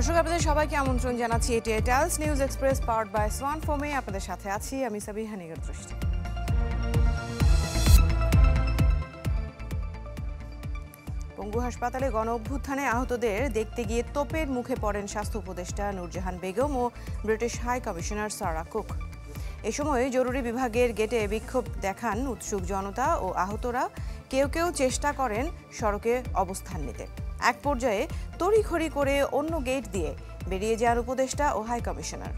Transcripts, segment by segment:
দর্শক আপনাদের সবাইকে আমন্ত্রণ জানাচ্ছি এটি Times News Express powered by Swan ফোমে। আপনাদের সাথে আছি আমি সাবিহা নিগার দৃষ্টি। পঙ্গু হাসপাতালে গণ অভ্যুত্থানে আহতদের দেখতে গিয়ে তোপের মুখে পড়েন স্বাস্থ্য উপদেষ্টা নূরজাহান বেগম ও British high commissioner Sarah Cook. এ সময় জরুরি বিভাগের গেটে বিক্ষোভ দেখান উৎসুক জনতা ও আহতরা। কেউ কেউ চেষ্টা করেন সড়কে অবস্থান নিতে। এক পর্যায়ে তড়িঘড়ি করে অন্য গেট দিয়ে বেরিয়ে যান উপদেষ্টা ও হাই কমিশনার।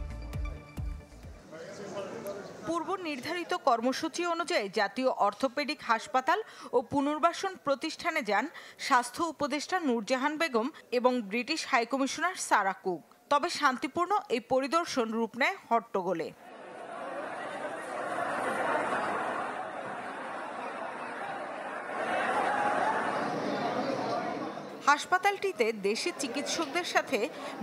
পূর্ব নির্ধারিত কর্মসূচি অনুযায়ী জাতীয় অর্থোপেডিক হাসপাতাল ও পুনর্বাসন প্রতিষ্ঠানে যান স্বাস্থ্য উপদেষ্টা নূরজাহান বেগম এবং British high commissioner Sarah Cook. তবে শান্তিপূর্ণ এই পরিদর্শন রূপ নেয় হট্টগোলে। হাসপাতালটিতে দেশি চিকিৎসকদের সাথে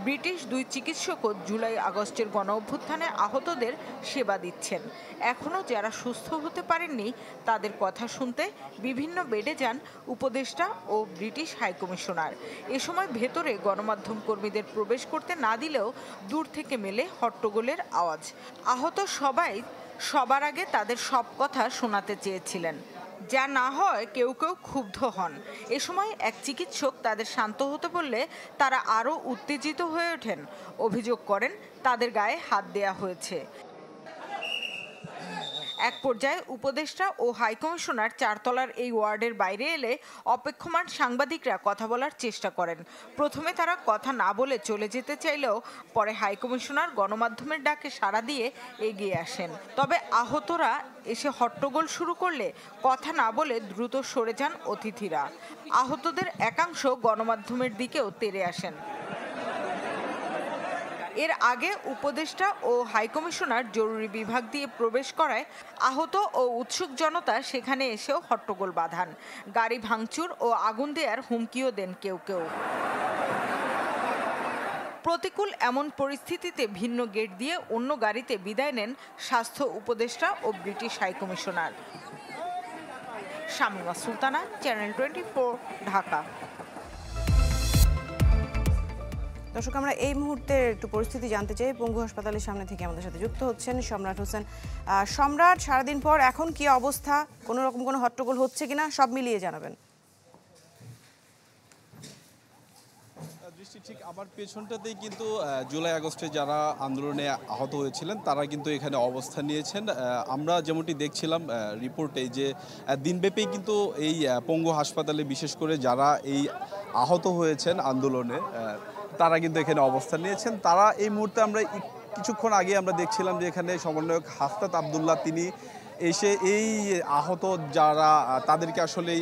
ব্রিটিশ দুই চিকিৎসকও জুলাই আগস্টের গণ অভ্যুত্থানে আহতদের সেবা দিচ্ছেন। এখনও যারা সুস্থ হতে পারেননি তাদের কথা শুনতে বিভিন্ন বেডে যান উপদেষ্টা ও ব্রিটিশ হাইকমিশনার। এ সময় ভেতরে গণমাধ্যম কর্মীদের প্রবেশ করতে না দিলেও দূর থেকে মেলে হট্টগোলের আওয়াজ। আহত সবাই সবার আগে তাদের সব কথা শোনাতে চেয়েছিলেন, যা না হয় কেউ কেউ ক্ষুব্ধ হন। এ সময় এক চিকিৎসক তাদের শান্ত হতে বললে তারা আরও উত্তেজিত হয়ে ওঠেন। অভিযোগ করেন তাদের গায়ে হাত দেয়া হয়েছে। এক পর্যায়ে উপদেষ্টা ও হাইকমিশনার চারতলার এই ওয়ার্ডের বাইরে এলে অপেক্ষমান সাংবাদিকরা কথা বলার চেষ্টা করেন। প্রথমে তারা কথা না বলে চলে যেতে চাইলেও পরে হাইকমিশনার গণমাধ্যমের ডাকে সাড়া দিয়ে এগিয়ে আসেন। তবে আহতরা এসে হট্টগোল শুরু করলে কথা না বলে দ্রুত সরে যান অতিথিরা। আহতদের একাংশ গণমাধ্যমের দিকেও তেড়ে আসেন। এর আগে উপদেষ্টা ও হাইকমিশনার জরুরি বিভাগ দিয়ে প্রবেশ করায় আহত ও উৎসুক জনতা সেখানে এসেও হট্টগোল বাঁধান। গাড়ি ভাঙচুর ও আগুন দেওয়ার হুমকিও দেন কেউ কেউ। প্রতিকূল এমন পরিস্থিতিতে ভিন্ন গেট দিয়ে অন্য গাড়িতে বিদায় নেন স্বাস্থ্য উপদেষ্টা ও British high commissioner. Shamima Sultana, channel 24, Dhaka. দর্শক আমরা এই মুহূর্তের একটু পরিস্থিতি জানতে চাই। পঙ্গু হাসপাতালের সামনে থেকে আমাদের সাথে যুক্ত হচ্ছেন সম্রাট হোসেন। সম্রাট, সারাদিন পর এখন কি অবস্থা? কোনো রকম কোনো হট্টগোল হচ্ছে কিনা সব মিলিয়ে জানাবেন। দৃষ্টি ঠিক আমার পেছনটাতেই কিন্তু জুলাই আগস্টে যারা আন্দোলনে আহত হয়েছিলেন তারা কিন্তু এখানে অবস্থান নিয়েছেন। আমরা যেমনটি দেখছিলাম রিপোর্টে যে দিনব্যাপী কিন্তু এই পঙ্গু হাসপাতালে বিশেষ করে যারা এই আহত হয়েছেন আন্দোলনে তারা কিন্তু এখানে অবস্থান নিয়েছেন। তারা এই মুহূর্তে আমরা কিছুক্ষণ আগে আমরা দেখছিলাম যে এখানে সমন্বয়ক হাসনাত আবদুল্লাহ তিনি এসে এই আহত যারা তাদেরকে আসলেই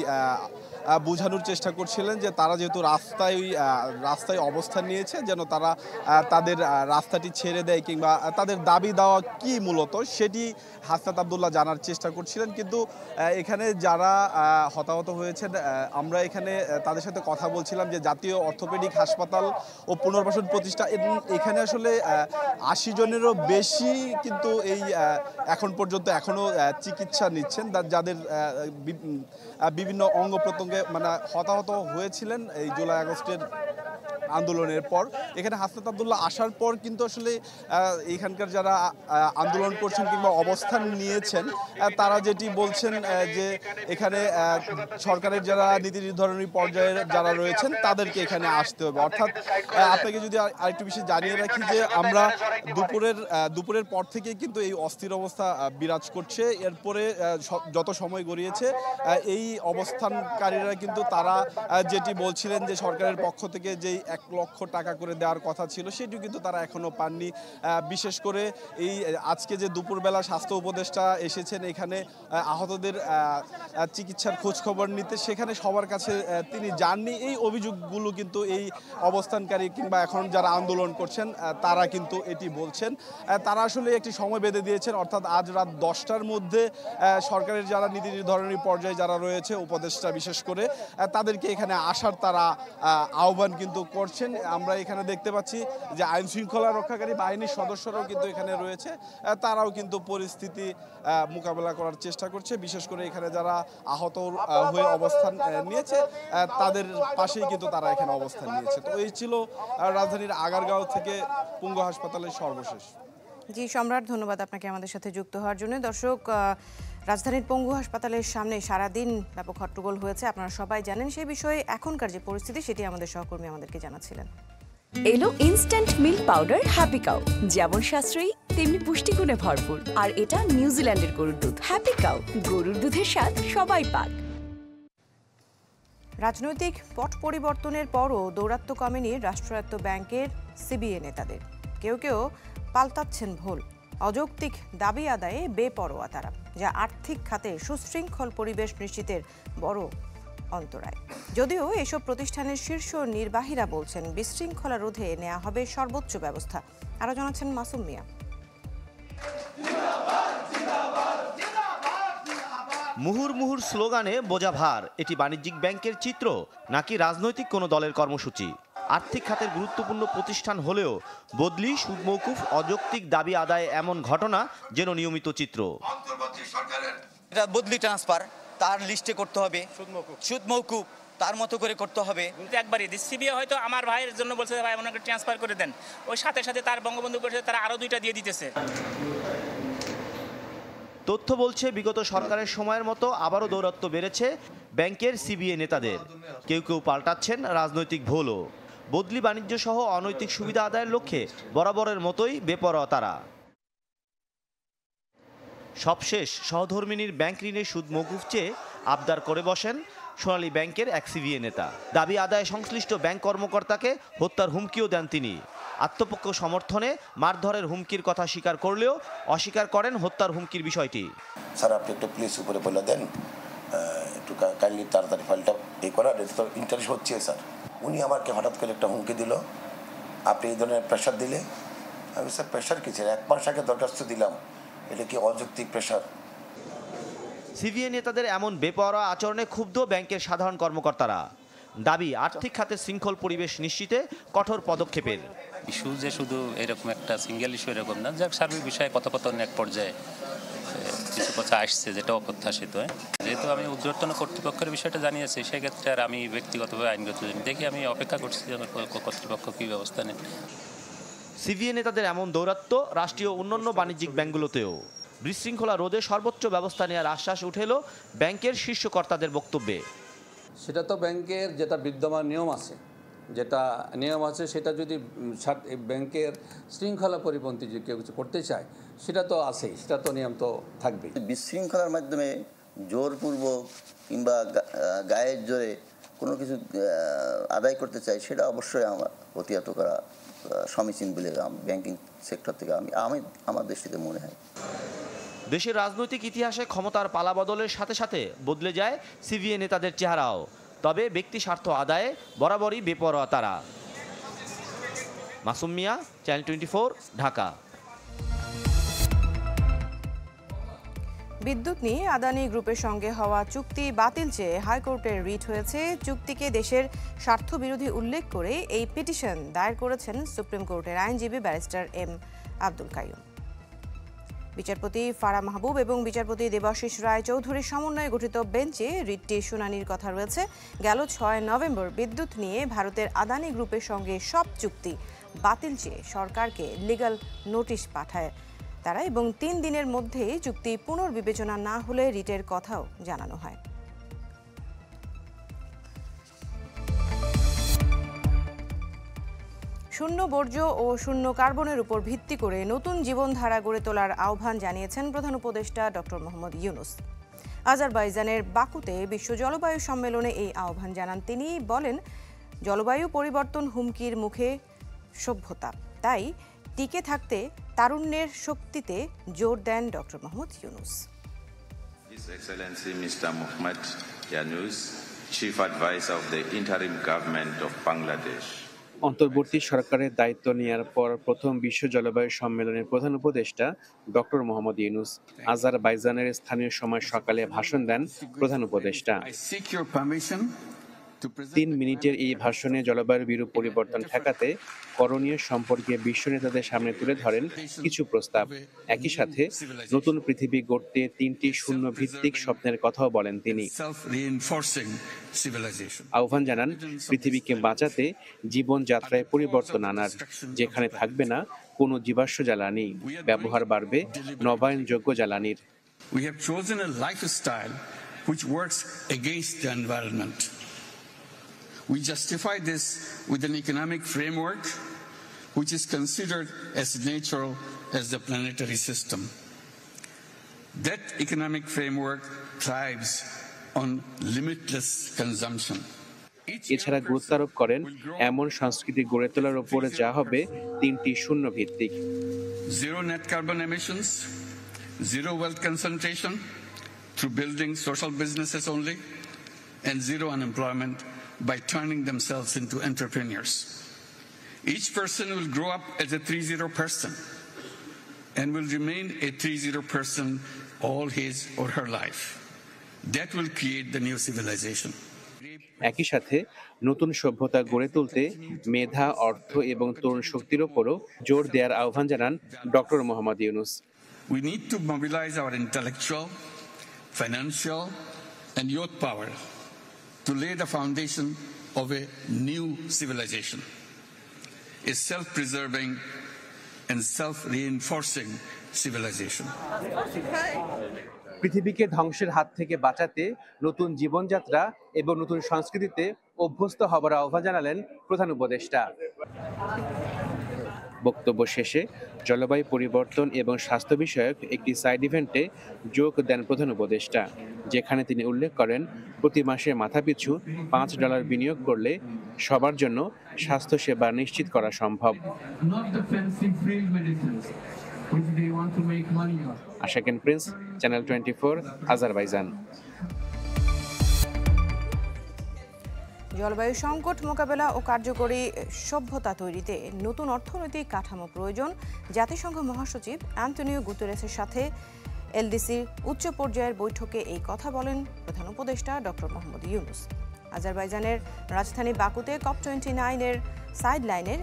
বোঝানোর চেষ্টা করছিলেন যে তারা যেহেতু রাস্তায় অবস্থান নিয়েছে যেন তারা তাদের রাস্তাটি ছেড়ে দেয় কিংবা তাদের দাবি দেওয়া কি মূলত সেটি হাসনাত আবদুল্লাহ জানার চেষ্টা করছিলেন। কিন্তু এখানে যারা হতাহত হয়েছেন আমরা এখানে তাদের সাথে কথা বলছিলাম যে জাতীয় অর্থোপেডিক হাসপাতাল ও পুনর্বাসন প্রতিষ্ঠান এখানে আসলে 80 জনেরও বেশি কিন্তু এই এখন পর্যন্ত এখনও চিকিৎসা নিচ্ছেন যাদের বিভিন্ন অঙ্গ প্রত্যঙ্গে মানে হতাহত হয়েছিলেন এই জুলাই আগস্টের আন্দোলনের পর। এখানে হাসনাত আবদুল্লাহ আসার পর কিন্তু আসলে এখানকার যারা আন্দোলন করছেন কিংবা অবস্থান নিয়েছেন তারা যেটি বলছেন যে এখানে সরকারের যারা নীতি নির্ধারণী পর্যায়ের যারা রয়েছেন তাদেরকে এখানে আসতে হবে। অর্থাৎ আপনাকে যদি আরেকটু বেশি জানিয়ে রাখি যে আমরা দুপুরের পর থেকে কিন্তু এই অস্থির অবস্থা বিরাজ করছে। এরপরে যত সময় গড়িয়েছে এই অবস্থানকারীরা কিন্তু তারা যেটি বলছিলেন যে সরকারের পক্ষ থেকে যেই 1 লক্ষ টাকা করে দেওয়ার কথা ছিল সেটিও কিন্তু তারা এখনো পাননি। বিশেষ করে এই আজকে যে দুপুরবেলা স্বাস্থ্য উপদেষ্টা এসেছেন এখানে আহতদের চিকিৎসার খোঁজ খবর নিতে, সেখানে সবার কাছে তিনি যাননি। এই অভিযোগগুলো কিন্তু এই অবস্থানকারী কিংবা এখন যারা আন্দোলন করছেন তারা কিন্তু এটি বলছেন। তারা আসলে একটি সময় বেঁধে দিয়েছেন, অর্থাৎ আজ রাত 10টার মধ্যে সরকারের যারা নীতি নির্ধারণী পর্যায়ে যারা রয়েছে উপদেষ্টা বিশেষ করে তাদেরকে এখানে আসার তারা আহ্বান কিন্তু করছেন। করছেন। আমরা এখানে দেখতে পাচ্ছি যে আইন শৃঙ্খলা রক্ষাকারী বাহিনীর সদস্যরাও কিন্তু এখানে রয়েছে, তারাও কিন্তু পরিস্থিতি মোকাবেলা করার চেষ্টা করছে। বিশেষ করে এখানে যারা আহত হয়ে অবস্থান নিয়েছে তাদের পাশেই কিন্তু তারা এখানে অবস্থান নিয়েছে। তো এই ছিল রাজধানীর আগারগাঁও থেকে পঙ্গু হাসপাতালের সর্বশেষ। জি সম্রাট, ধন্যবাদ আপনাকে আমাদের সাথে যুক্ত হওয়ার জন্য। দর্শক, রাজধানীর পঙ্গু হাসপাতালের সামনে সারাদিন ব্যাপক হট্টগোল হয়েছে, আপনারা সবাই জানেন। সেই বিষয়ে এখনকার যে পরিস্থিতি সেটি আমাদের সহকর্মী আমাদেরকে জানাচ্ছিলেন। এলো instant milk powder happy cow, যেমন সাশ্রয়ী তেমনি পুষ্টিগুণে ভরপুর। আর এটা নিউজিল্যান্ডের গরুর দুধ। হ্যাপি কাউ, গরুর দুধের স্বাদ সবাই পাক। রাজনৈতিক পট পরিবর্তনের পরও দৌরাত্ম্য কমেনি রাষ্ট্রায়ত্ত ব্যাংকের সিবিএ নেতাদের। কেউ কেউ পাল্টাচ্ছেন ভুল, অযৌক্তিক দাবি আদায়ে বেপরোয়া তারা, যা আর্থিক খাতে সুশৃঙ্খল পরিবেশ নিশ্চিতের বড় অন্তরায়। যদিও এসব প্রতিষ্ঠানের শীর্ষ নির্বাহীরা বলছেন বিশৃঙ্খলা রোধে নেওয়া হবে সর্বোচ্চ ব্যবস্থা। আরও জানাচ্ছেন মাসুম মিয়া। মুহুর্মুহুর স্লোগানে বোঝা ভার, এটি বাণিজ্যিক ব্যাংকের চিত্র নাকি রাজনৈতিক কোনো দলের কর্মসূচি? আর্থিক খাতের গুরুত্বপূর্ণ প্রতিষ্ঠান হলেও বদলি, সুদ মওকুফ, অযৌক্তিক দাবি আদায় এমন ঘটনা যেন নিয়মিত চিত্র। এটা বদলি ট্রান্সফার তার লিস্টে করতে হবে, সুদ মওকুফ তার মতো করে করতে হবে। একবারই সিবিআই হয়তো আমার ভাইয়ের জন্য বলছে ভাই ওনাকে ট্রান্সফার করে দেন, ওই সাথে সাথে তার বঙ্গবন্ধু পরিষদে তারা আরও 2টা দিয়ে দিতেছে। তথ্য বলছে বিগত সরকারের সময়ের মতো আবারও দৌরাত্ম্য বেড়েছে ব্যাংকের সিবিএ নেতাদের। কেউ কেউ পাল্টাচ্ছেন রাজনৈতিক ভুলও। বদলি, বাণিজ্য সহ অনৈতিক সুবিধা আদায়ের লক্ষ্যে বরাবরের মতোই বেপরোয়া তারা। সবশেষ সহধর্মিনীর ব্যাংক ঋণের সুদ মওকুফ চেয়ে আবদার করে বসেন সোনালী ব্যাংকের এক সিবিএ নেতা। দাবি আদায় সংশ্লিষ্ট ব্যাংক কর্মকর্তাকে হত্যার হুমকিও দেন তিনি। আত্মপক্ষ সমর্থনে মারধরের হুমকির কথা স্বীকার করলেও অস্বীকার করেন হত্যার হুমকির বিষয়টি। স্যার আপনি একটু প্লিজ উপরে বলে দেন, একটু কাইন্ডলি তাড়াতাড়ি ফাইলটা করার, এটা তো ইন্টারেস্ট হচ্ছে স্যার। উনি আমাকে হঠাৎ করে একটা হুমকি দিল, আপনি এই ধরনের প্রেশার দিলে। আমি স্যার প্রেশার কি, 1 মাস আগে দরখাস্ত দিলাম, এটা কি অযৌক্তিক প্রেশার? সিবিএ নেতাদের এমন বেপরোয়া আচরণে ক্ষুব্ধ ব্যাংকের সাধারণ কর্মকর্তারা। দাবি আর্থিক খাতে শৃঙ্খল পরিবেশ নিশ্চিতে কঠোর পদক্ষেপের। ইস্যু যে শুধু এরকম একটা সিঙ্গেল ইস্যু এরকম না, যাক সার্বিক বিষয়ে কথোপকথন এক পর্যায়ে কিছু কথা আসছে যেটা অপ্রত্যাশিত। যেহেতু আমি ঊর্ধ্বতন কর্তৃপক্ষের বিষয়টা জানিয়েছি, সেক্ষেত্রে আর আমি ব্যক্তিগতভাবে আইনগত দেখি, আমি অপেক্ষা করছি যে আমার কর্তৃপক্ষ কী ব্যবস্থা নেন। সিবিএ নেতাদের এমন দৌরাত্ম্য রাষ্ট্রীয় অন্যান্য বাণিজ্যিক ব্যাংকগুলোতেও। বিশৃঙ্খলা রোধে সর্বোচ্চ ব্যবস্থা নেওয়ার আশ্বাস উঠে এলো ব্যাংকের শীর্ষ কর্তাদের বক্তব্যে। সেটা তো ব্যাংকের যেটা বিদ্যমান নিয়ম আছে, সেটা যদি ব্যাংকের শৃঙ্খলা পরিপন্থী যে কেউ কিছু করতে চায়, সেটা তো আছেই, সেটা তো নিয়ম তো থাকবেই। বিশৃঙ্খলার মাধ্যমে জোরপূর্বক কিংবা গায়ের জোরে কোনো কিছু আদায় করতে চাই, সেটা অবশ্যই আমার প্রতিহত করা সমীচীন বলে ব্যাংকিং সেক্টর থেকে আমার দৃষ্টিতে মনে হয়। দেশের রাজনৈতিক ইতিহাসে ক্ষমতার পালাবদলের সাথে সাথে বদলে যায় সিবিএ নেতাদের চেহারাও। তবে ব্যক্তি স্বার্থ আদায়ে বরাবরই বেপরোয়া তারা। মাসুম মিয়া, চ্যানেল 24, ঢাকা। বিদ্যুৎ নিয়ে আদানি গ্রুপের সঙ্গে হওয়া চুক্তি বাতিল চেয়ে হাইকোর্টের রিট হয়েছে। চুক্তিকে দেশের স্বার্থবিরোধী উল্লেখ করে এই পিটিশন দায়ের করেছেন সুপ্রিম কোর্টের আইনজীবী ব্যারিস্টার এম আব্দুল কাইয়ুম। বিচারপতি ফারা মাহবুব এবং বিচারপতি দেবাশিস রায় চৌধুরীর সমন্বয়ে গঠিত বেঞ্চে রিটটি শুনানির কথা রয়েছে। গেল 6 নভেম্বর বিদ্যুৎ নিয়ে ভারতের আদানি গ্রুপের সঙ্গে সব চুক্তি বাতিল চেয়ে সরকারকে লিগ্যাল নোটিশ পাঠায় তারা, এবং 3 দিনের মধ্যে চুক্তি পুনর্বিবেচনা না হলে রিটের কথাও জানানো হয়। শূন্য বর্জ্য ও শূন্য কার্বনের উপর ভিত্তি করে নতুন জীবনধারা গড়ে তোলার আহ্বান জানিয়েছেন প্রধান উপদেষ্টা ডক্টর মোহাম্মদ ইউনূস। আজারবাইজানের বাকুতে বিশ্ব জলবায়ু সম্মেলনে এই আহ্বান জানান তিনি। বলেন, জলবায়ু পরিবর্তন হুমকির মুখে সভ্যতা, তাই টিকে থাকতে তারুণ্যের শক্তিতে জোর দেন doctor Mohammad Yunus. His Excellency Mr. Mohammad Yunus, Chief Advisor of the Interim Government of Bangladesh. অন্তর্বর্তী সরকারের দায়িত্ব নেওয়ার পর প্রথম বিশ্ব জলবায়ু সম্মেলনের প্রধান উপদেষ্টা ডক্টর মোহাম্মদ ইউনূস আজারবাইজানের স্থানীয় সময় সকালে ভাষণ দেন প্রধান উপদেষ্টা। 3 মিনিটের এই ভাষণে জলবায়ুর বিরূপ পরিবর্তন ঠেকাতে করণীয় সম্পর্কে বিশ্ব নেতাদের সামনে তুলে ধরেন কিছু প্রস্তাব। একই সাথে নতুন পৃথিবী গড়তে 3টি শূন্য ভিত্তিক স্বপ্নের কথাও বলেন তিনি। আহ্বান জানান পৃথিবীকে বাঁচাতে জীবনযাত্রায় পরিবর্তন আনার, যেখানে থাকবে না কোনো জীবাশ্ম জ্বালানি, ব্যবহার বাড়বে নবায়নযোগ্য জ্বালানির। We have chosen a lifestyle which works against the environment. We justify this with an economic framework which is considered as natural as the planetary system. That economic framework thrives on limitless consumption. এছাড়া গুরুত্ব আরোপ করেন এমন সংস্কৃতি গড়ে তোলার উপরে যা হবে 3টি শূন্য ভিত্তিক: zero net carbon emissions, zero wealth concentration through building social businesses only, and zero unemployment by turning themselves into entrepreneurs. Each person will grow up as a 3-0 person and will remain a 3-0 person all his or her life. That will create the new civilization. একই সাথে নতুন সভ্যতা গড়ে তুলতে মেধা, অর্থ এবং তরুণ শক্তির উপরও জোর দেওয়ার আহ্বান জানান doctor Mohammad Yunus. We need to mobilize our intellectual, financial, and youth power to lay the foundation of a new civilization, a self-preserving and self-reinforcing civilization. পৃথিবীকে ধ্বংসের হাত থেকে বাঁচাতে নতুন জীবনযাত্রা এবং নতুন সংস্কৃতিতে অভ্যস্ত হবার আহ্বান জানালেন প্রধান উপদেষ্টা। বক্তব্য শেষে জলবায়ু পরিবর্তন এবং স্বাস্থ্য বিষয়ক একটি সাইড ইভেন্টে যোগ দেন প্রধান উপদেষ্টা, যেখানে তিনি উল্লেখ করেন প্রতি মাসে মাথাপিছু $5 বিনিয়োগ করলে সবার জন্য স্বাস্থ্যসেবা নিশ্চিত করা সম্ভব। আশাকেন প্রিন্স, চ্যানেল 24, আজারবাইজান। জলবায়ু সংকট মোকাবেলা ও কার্যকরী সভ্যতা তৈরিতে নতুন অর্থনৈতিক কাঠামো প্রয়োজন। জাতিসংঘ মহাসচিব অ্যান্টোনিও গুতেরেসের সাথে এলডিসির উচ্চ পর্যায়ের বৈঠকে এই কথা বলেন প্রধান উপদেষ্টা ডক্টর মোহাম্মদ ইউনূস। আজারবাইজানের রাজধানী বাকুতে COP29-এর সাইড লাইনের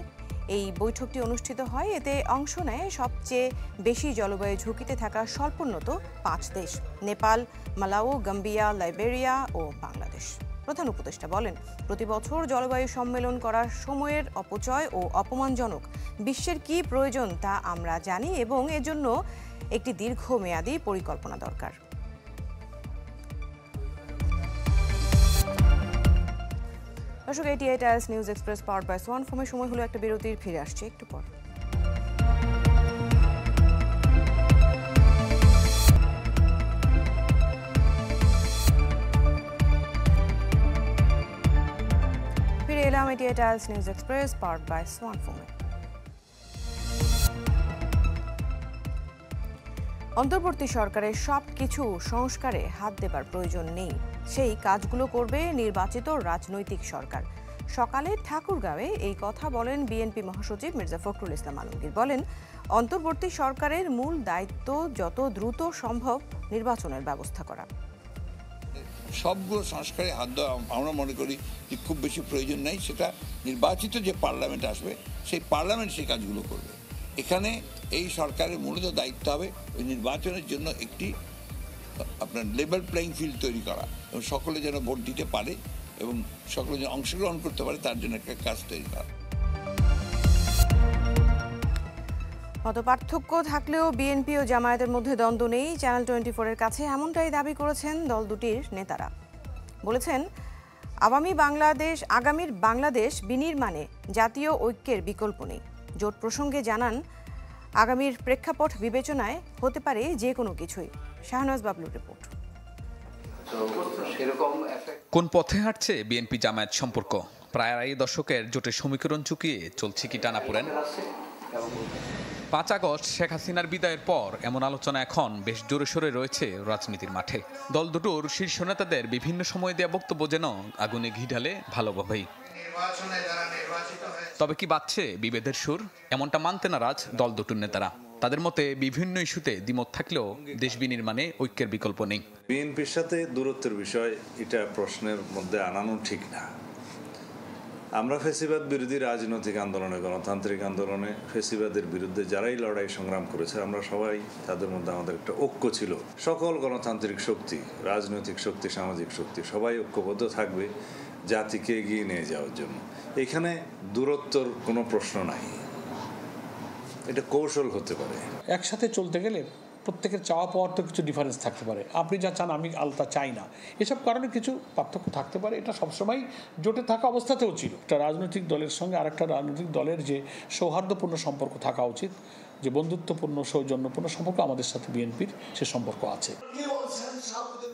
এই বৈঠকটি অনুষ্ঠিত হয়। এতে অংশ নেয় সবচেয়ে বেশি জলবায়ু ঝুঁকিতে থাকা স্বল্পোন্নত 5 দেশ: নেপাল, মালাউ, গাম্বিয়া, লাইবেরিয়া ও বাংলাদেশ। প্রধান উপদেষ্টা বলেন, প্রতি বছর জলবায়ু সম্মেলন করার সময়ের অপচয় ও অপমানজনক। বিশ্বের কি প্রয়োজন তা আমরা জানি এবং এজন্য একটি দীর্ঘমেয়াদী পরিকল্পনা দরকার। দর্শক, এটি Times News Express powered by Swan ফোমের সময় হলো একটা বিরতির, ফিরে আসছে একটু পর। ফিরে এলাম এটি Times News Express powered by Swan ফোমে। অন্তর্বর্তী সরকারের সবকিছু সংস্কারে হাত দেবার প্রয়োজন নেই, সেই কাজগুলো করবে নির্বাচিত রাজনৈতিক সরকার। সকালে ঠাকুরগাঁওয়ে এই কথা বলেন বিএনপি মহাসচিব মির্জা ফখরুল ইসলাম আলমগীর। বলেন, অন্তর্বর্তী সরকারের মূল দায়িত্ব যত দ্রুত সম্ভব নির্বাচনের ব্যবস্থা করা। সবগুলো সংস্কারে হাত দেওয়া আমরা মনে করি যে খুব বেশি প্রয়োজন নেই, সেটা নির্বাচিত যে পার্লামেন্ট আসবে সেই পার্লামেন্ট সেই কাজগুলো করবে। এখানে এই সরকারের মূলত দায়িত্ব হবে ওই নির্বাচনের জন্য একটি আপনার লেভেল প্লেইং ফিল্ড তৈরি করা এবং সকলে যেন ভোট দিতে পারে এবং সকলে যেন অংশগ্রহণ করতে পারে তার জন্য একটা কাজ তৈরি করা। মতপার্থক্য থাকলেও বিএনপি ও জামায়াতের মধ্যে দ্বন্দ্ব নেই, চ্যানেল 24-এর কাছে এমনটাই দাবি করেছেন দল দুটির নেতারা। বলেছেন, আগামীর বাংলাদেশ বিনির্মাণে জাতীয় ঐক্যের বিকল্প নেই। জোট প্রসঙ্গে জানান, আগামীর প্রেক্ষাপট বিবেচনায় হতে পারে যে কোনো কিছুই। শাহনওয়াজ বাবলুর রিপোর্ট। কোন পথে হাঁটছে বিএনপি জামায়াত সম্পর্ক? প্রায় আড়াই দশকের জোটের সমীকরণ চুকিয়ে চলছে কি টানাপোড়েন? 5 আগস্ট শেখ হাসিনার বিদায়ের পর এমন আলোচনা এখন বেশ জোরে সোরে রয়েছে রাজনীতির মাঠে। দল দুটোর শীর্ষ নেতাদের বিভিন্ন সময় দেওয়া বক্তব্য যেন আগুনে ঘি ঢালে ভালোভাবেই। তবে কি বাজছে বিভেদের সুর? এমনটা মানতে নারাজ দল দুটোর নেতারা। তাদের মতে বিভিন্ন ইস্যুতে দ্বিমত থাকলেও দেশ বিনির্মাণে ঐক্যের বিকল্প নেই। বিএনপির সাথে দূরত্বের বিষয় এটা প্রশ্নের মধ্যে আনানো ঠিক না। আমরা ফেসিবাদ বিরোধী রাজনৈতিক আন্দোলনে, গণতান্ত্রিক আন্দোলনে ফেসিবাদের বিরুদ্ধে যারাই লড়াই সংগ্রাম করেছে, আমরা সবাই তাদের মধ্যে আমাদের একটা ঐক্য ছিল। সকল গণতান্ত্রিক শক্তি, রাজনৈতিক শক্তি, সামাজিক শক্তি সবাই ঐক্যবদ্ধ থাকবে জাতিকে এগিয়ে নিয়ে যাওয়ার জন্য। এখানে দূরত্বর কোনো প্রশ্ন নাই, এটা কৌশল হতে পারে। একসাথে চলতে গেলে প্রত্যেকের চাওয়া পাওয়ার তো কিছু ডিফারেন্স থাকতে পারে। আপনি যা চান আমি আলতা চাই না, এসব কারণে কিছু পার্থক্য থাকতে পারে। এটা সবসময় জোটে থাকা অবস্থাতেও ছিল। একটা রাজনৈতিক দলের সঙ্গে আরেকটা রাজনৈতিক দলের যে সৌহার্দ্যপূর্ণ সম্পর্ক থাকা উচিত, যে বন্ধুত্বপূর্ণ সৌজন্যপূর্ণ সম্পর্ক আমাদের সাথে বিএনপির সে সম্পর্ক আছে।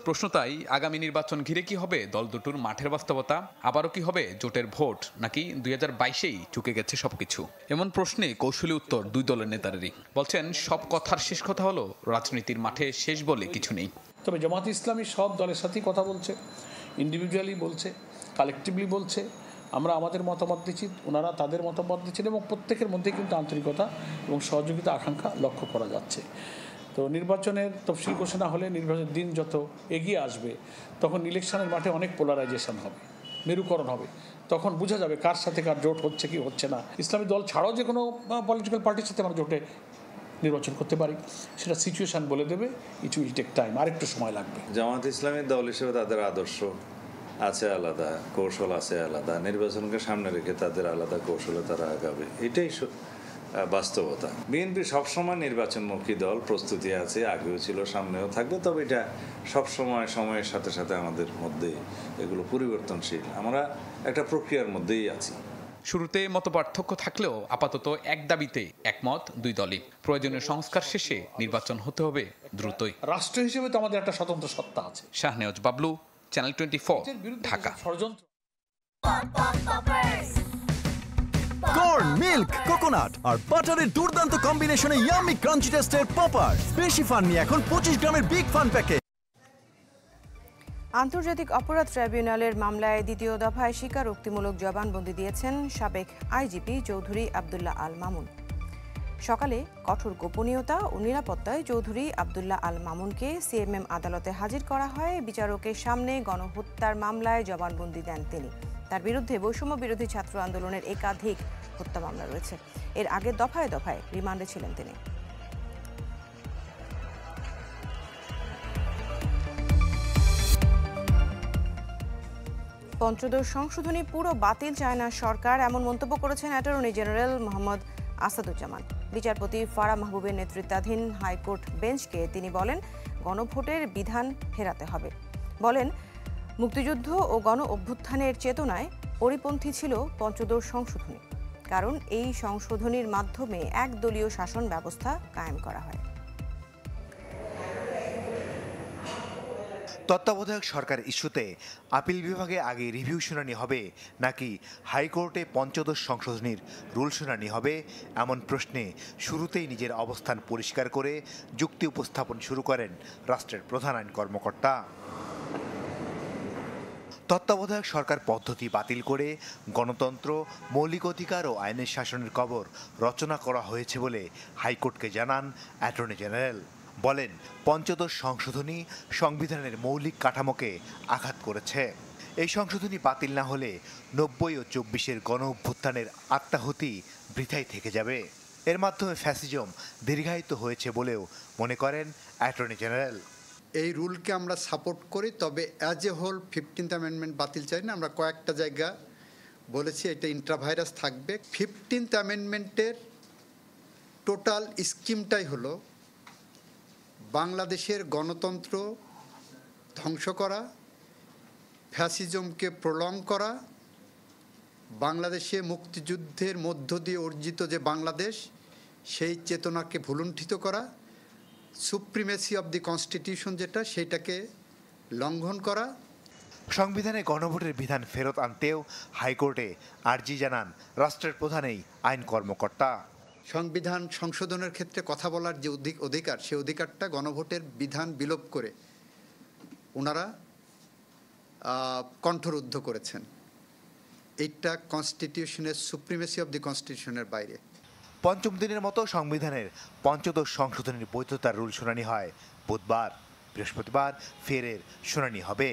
প্রশ্ন তাই, আগামী নির্বাচন ঘিরে কি হবে দল দুটোর মাঠের বাস্তবতা? আবারও কি হবে জোটের ভোট, নাকি 2022-এই চুকে গেছে সবকিছু? এমন প্রশ্নে কৌশলী উত্তর দুই দলের নেতাদেরই। বলছেন, সব কথার শেষ কথা হলো রাজনীতির মাঠে শেষ বলে কিছু নেই। তবে জামাত ইসলামী সব দলের সাথেই কথা বলছে, ইন্ডিভিজুয়ালি বলছে, কালেকটিভলি বলছে। আমরা আমাদের মতামত দিচ্ছি, ওনারা তাদের মতামত দিচ্ছেন, এবং প্রত্যেকের মধ্যে কিন্তু আন্তরিকতা এবং সহযোগিতা আকাঙ্ক্ষা লক্ষ্য করা যাচ্ছে। তো নির্বাচনের তফসিল ঘোষণা হলে, নির্বাচনের দিন যত এগিয়ে আসবে, তখন ইলেকশনের মাঠে অনেক পোলারাইজেশন হবে, মেরুকরণ হবে। তখন বোঝা যাবে কার সাথে কার জোট হচ্ছে কি হচ্ছে না। ইসলামী দল ছাড়াও যে কোনো পলিটিক্যাল পার্টির সাথে আমরা জোটে নির্বাচন করতে পারি, সেটা সিচুয়েশন বলে দেবে। ইট উইল টেক টাইম, আরেকটু সময় লাগবে। জামাত ইসলামী দল হিসেবে তাদের আদর্শ আছে আলাদা, কৌশল আছে আলাদা, নির্বাচনকে সামনে রেখে তাদের আলাদা কৌশলে তারা আগাবে, এটাই বাস্তবতা। বিএনপি সবসময় নির্বাচনমুখী দল, প্রস্তুতি আছে, আগেও ছিল, সামনেও থাকবে। তবে এটা সবসময় সময়ের সাথে সাথে আমাদের মধ্যে এগুলো পরিবর্তনশীল। আমরা একটা প্রক্রিয়ার মধ্যেই আছি। শুরুতে মতপার্থক্য থাকলেও আপাতত এক দাবিতে একমত দুই দলই। প্রয়োজনীয় সংস্কার শেষে নির্বাচন হতে হবে দ্রুতই। রাষ্ট্র হিসেবে তো আমাদের একটা স্বতন্ত্র সত্তা আছে। Shahnewaz Bablu, channel 24, Dhaka. Corn, milk, coconut আর বাটারের দুর্দান্ত কম্বিনেশনে ইয়াম্মি ক্রাঞ্চি টেস্টের পপার। বেশি ফান নিয়ে এখন 25 গ্রামের বিগ ফান প্যাকেট। আন্তর্জাতিক অপরাধ ট্রাইব্যুনালের মামলায় দ্বিতীয় দফায় স্বীকারোক্তিমূলক জবানবন্দি দিয়েছেন সাবেক আইজিপি চৌধুরী আব্দুল্লাহ আল মামুন। সকালে কঠোর গোপনীয়তা ও নিরাপত্তায় চৌধুরী আব্দুল্লাহ আল মামুনকে সিএমএম আদালতে হাজির করা হয়। বিচারকের সামনে গণহত্যার মামলায় জবানবন্দি দেন তিনি। তার বিরুদ্ধে বৈষম্য বিরোধী ছাত্র আন্দোলনের একাধিক হত্যা মামলা রয়েছে। এর আগে দফায় দফায় রিমান্ডে ছিলেন তিনি। পঞ্চদশ সংশোধনী পুরো বাতিল চায় না সরকার, এমন মন্তব্য করেছেন অ্যাটর্নি জেনারেল মোহাম্মদ আসাদুজ্জামান। বিচারপতি ফারা মাহবুবের নেতৃত্বাধীন হাইকোর্ট বেঞ্চকে তিনি বলেন, গণভোটের বিধান ফেরাতে হবে। বলেন, মুক্তিযুদ্ধ ও গণ অভ্যুত্থানের চেতনায় পরিপন্থী ছিল পঞ্চদশ সংশোধনী, কারণ এই সংশোধনীর মাধ্যমে একদলীয় শাসন ব্যবস্থা কায়েম করা হয়। তত্ত্বাবধায়ক সরকার ইস্যুতে আপিল বিভাগে আগে রিভিউ শুনানি হবে নাকি হাইকোর্টে পঞ্চদশ সংশোধনীর রুল শুনানি হবে, এমন প্রশ্নে শুরুতেই নিজের অবস্থান পরিষ্কার করে যুক্তি উপস্থাপন শুরু করেন রাষ্ট্রের প্রধান আইন কর্মকর্তা। তত্ত্বাবধায়ক সরকার পদ্ধতি বাতিল করে গণতন্ত্র, মৌলিক অধিকার ও আইনের শাসনের কবর রচনা করা হয়েছে বলে হাইকোর্টকে জানান অ্যাটর্নি জেনারেল। বলেন, পঞ্চদশ সংশোধনী সংবিধানের মৌলিক কাঠামোকে আঘাত করেছে। এই সংশোধনী বাতিল না হলে 90 ও 24-এর গণ অভ্যুত্থানের আত্মাহুতি বৃথাই থেকে যাবে। এর মাধ্যমে ফ্যাসিজম দীর্ঘায়িত হয়েছে বলেও মনে করেন অ্যাটর্নি জেনারেল। এই রুলকে আমরা সাপোর্ট করি, তবে as a whole 15th amendment বাতিল চাই না। আমরা কয়েকটা জায়গা বলেছি এটা ইন্ট্রাভাইরাস থাকবে। 15th অ্যামেন্ডমেন্টের টোটাল স্কিমটাই হলো বাংলাদেশের গণতন্ত্র ধ্বংস করা, ফ্যাসিজমকে প্রলং করা, বাংলাদেশে মুক্তিযুদ্ধের মধ্য দিয়ে অর্জিত যে বাংলাদেশ সেই চেতনাকে ভুলুণ্ঠিত করা, সুপ্রিমেসি অব দি কনস্টিটিউশন যেটা সেইটাকে লঙ্ঘন করা। সংবিধানে গণভোটের বিধান ফেরত আনতেও হাইকোর্টে আর্জি জানান রাষ্ট্রের প্রধানই আইন কর্মকর্তা। সংবিধান সংশোধনের ক্ষেত্রে কথা বলার যে অধিকার, সেই অধিকারটা গণভোটের বিধান বিলোপ করে ওনারা কণ্ঠরুদ্ধ করেছেন। এইটা কনস্টিটিউশনের সুপ্রিমেসি অব দি কনস্টিটিউশনের বাইরে। পঞ্চম দিনের মতো সংবিধানের পঞ্চদশ সংশোধনীর বৈধতার রুল শুনানি হয় বুধবার। বৃহস্পতিবার ফেরের শুনানি হবে।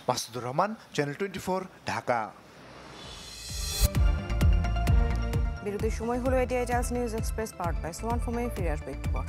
মাসুদুর রহমান, চ্যানেল 24, ঢাকা। বিরতির সময় হলো এটি Times News Express powered by Swan ফোমে ফিরে আসবে একটু পর।